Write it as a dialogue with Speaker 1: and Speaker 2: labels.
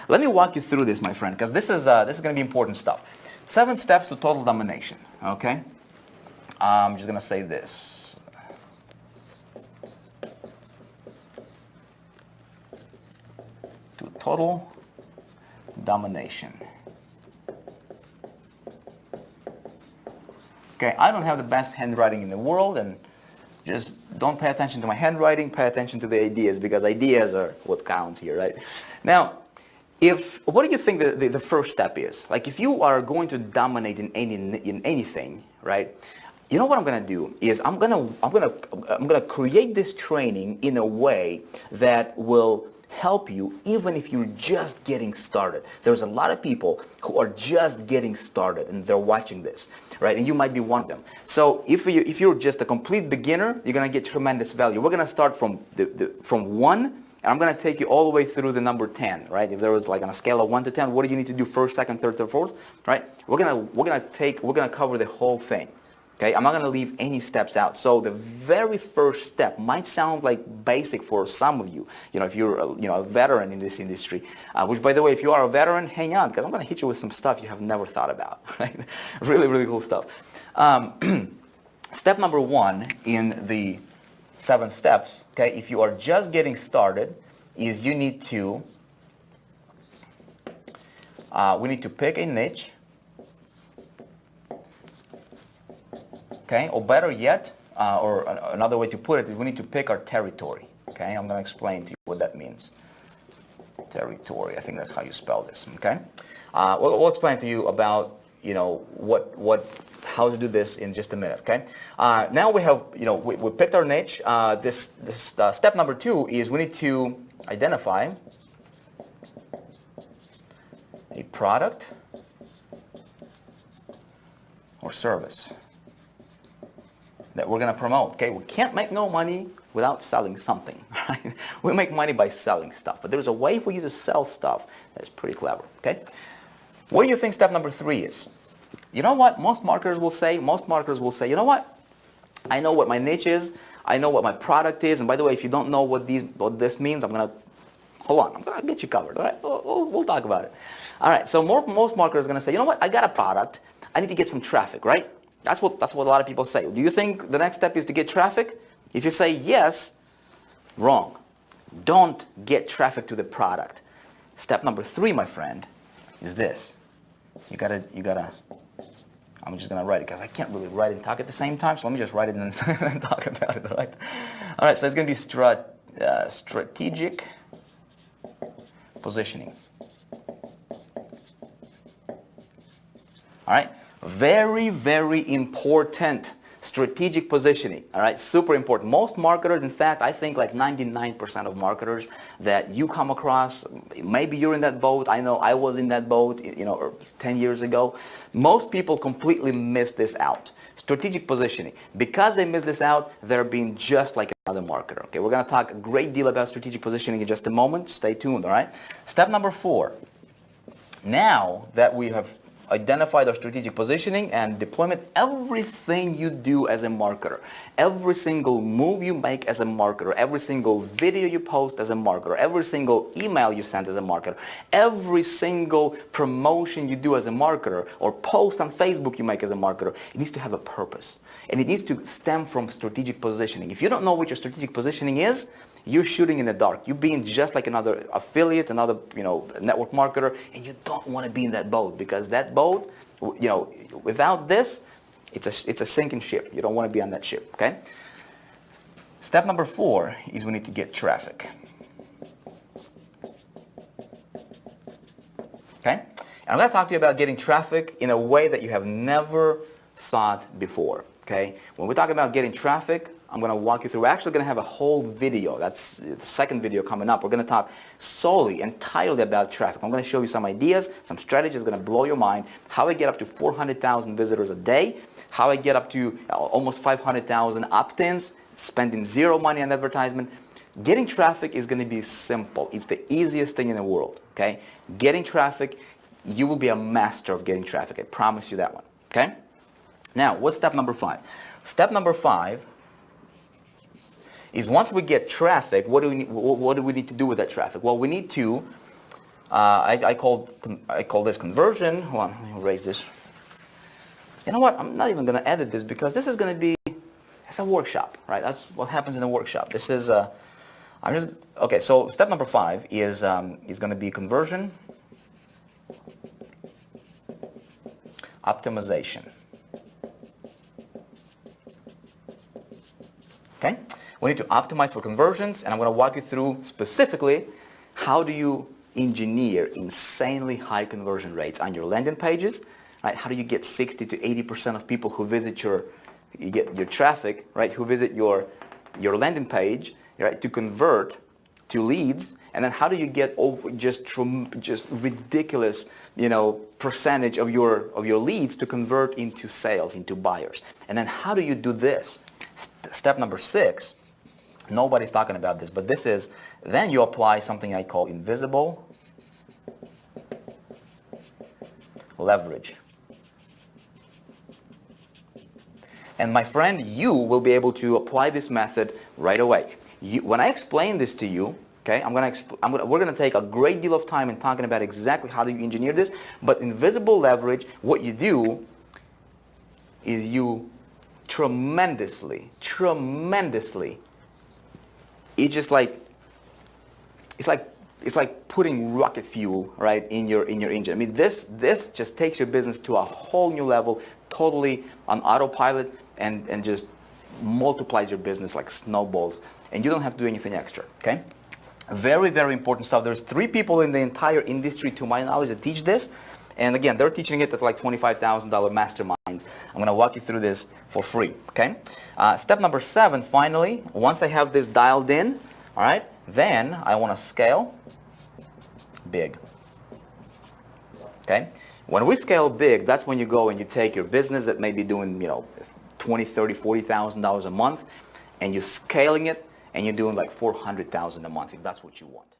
Speaker 1: Let me walk you through this, my friend, because this is going to be important stuff. 7 steps to total domination, okay? I'm just going to say this. To total domination. Okay, I don't have the best handwriting in the world, and just don't pay attention to my handwriting, pay attention to the ideas, because ideas are what counts here, right? Now, what do you think the first step is? Like, if you are going to dominate in anything, right? You know what I'm gonna do is I'm gonna create this training in a way that will help you even if you're just getting started. There's a lot of people who are just getting started and they're watching this, right? And you might be one of them. So if you're just a complete beginner, you're gonna get tremendous value. We're gonna start from from 1, and I'm gonna take you all the way through the number 10, right? If there was like on a scale of 1 to 10, what do you need to do first, second, third, fourth, right? We're gonna cover the whole thing. Okay, I'm not going to leave any steps out. So the very first step might sound like basic for some of you. You know, if you're a veteran in this industry, which, by the way, if you are a veteran, hang on, because I'm going to hit you with some stuff you have never thought about. Right? Really, really cool stuff. Step number 1 in the 7 steps. Okay, if you are just getting started, is we need to pick a niche. Okay, or better yet, or another way to put it is we need to pick our territory. Okay, I'm going to explain to you what that means. Territory, I think that's how you spell this. Okay, we'll explain to you about how to do this in just a minute. Okay, now we have we picked our niche. This step number 2 is we need to identify a product or service that we're going to promote. Okay, we can't make no money without selling something, right? We make money by selling stuff, but there's a way for you to sell stuff that's pretty clever. Okay, what do you think step number 3 is? You know what most marketers will say? Most marketers will say, you know what, I know what my niche is, I know what my product is, and by the way, if you don't know what this means, I'm gonna get you covered. All right, we'll talk about it. All right, so most marketers are gonna say, you know what, I got a product, I need to get some traffic, right? That's what a lot of people say. Do you think the next step is to get traffic? If you say yes, wrong. Don't get traffic to the product. Step number 3, my friend, is this. You gotta, I'm just gonna write it because I can't really write and talk at the same time, so let me just write it and then talk about it, all right? All right, so it's gonna be strategic positioning. All right? Very, very important. Strategic positioning, all right? Super important. Most marketers, in fact, I think like 99% of marketers that you come across, maybe you're in that boat. I know I was in that boat, 10 years ago. Most people completely miss this out. Strategic positioning. Because they miss this out, they're being just like another marketer. Okay, we're going to talk a great deal about strategic positioning in just a moment. Stay tuned, all right? Step number 4. Now that we have identify the strategic positioning and deployment, everything you do as a marketer, every single move you make as a marketer, every single video you post as a marketer, every single email you send as a marketer, every single promotion you do as a marketer or post on Facebook you make as a marketer, it needs to have a purpose. And it needs to stem from strategic positioning. If you don't know what your strategic positioning is, you're shooting in the dark. You're being just like another affiliate, another network marketer, and you don't want to be in that boat, because that boat, without this, it's a sinking ship. You don't want to be on that ship. Okay. Step number 4 is we need to get traffic. Okay. And I'm going to talk to you about getting traffic in a way that you have never thought before. Okay. When we talk about getting traffic, I'm going to walk you through. We're actually going to have a whole video. That's the second video coming up. We're going to talk entirely about traffic. I'm going to show you some ideas, some strategies going to blow your mind. How I get up to 400,000 visitors a day. How I get up to almost 500,000 opt-ins, spending zero money on advertisement. Getting traffic is going to be simple. It's the easiest thing in the world. Okay? Getting traffic, you will be a master of getting traffic. I promise you that one. Okay? Now, what's step number 5? Step number 5 is once we get traffic, what do we need to do with that traffic? Well, we need to I call this conversion. Hold on, let me erase this. You know what? I'm not even going to edit this because this is going to be, it's a workshop, right? That's what happens in a workshop. This is, okay, so step number 5 is going to be conversion optimization. Okay? We need to optimize for conversions, and I'm going to walk you through specifically how do you engineer insanely high conversion rates on your landing pages, right? How do you get 60 to 80% of people who visit your traffic, right? Who visit your landing page, right? To convert to leads, and then how do you get over just ridiculous, percentage of your leads to convert into sales, into buyers, and then how do you do this? Step number 6. Nobody's talking about this, but this is, then you apply something I call invisible leverage. And my friend, you will be able to apply this method right away. When I explain this to you, okay, we're going to take a great deal of time in talking about exactly how do you engineer this, but invisible leverage, what you do is you tremendously, it's like putting rocket fuel, right, in your engine. I mean, this just takes your business to a whole new level, totally on autopilot, and just multiplies your business like snowballs, and you don't have to do anything extra. Okay, very, very important stuff. There's 3 people in the entire industry, to my knowledge, that teach this, and again, they're teaching it at like $25,000 masterminds. I'm going to walk you through this for free. Okay, step number 7. Finally, once I have this dialed in, all right, then I want to scale big. Okay, when we scale big, that's when you go and you take your business that may be doing, $20,000, $30,000, $40,000 a month, and you're scaling it, and you're doing like $400,000 a month, if that's what you want.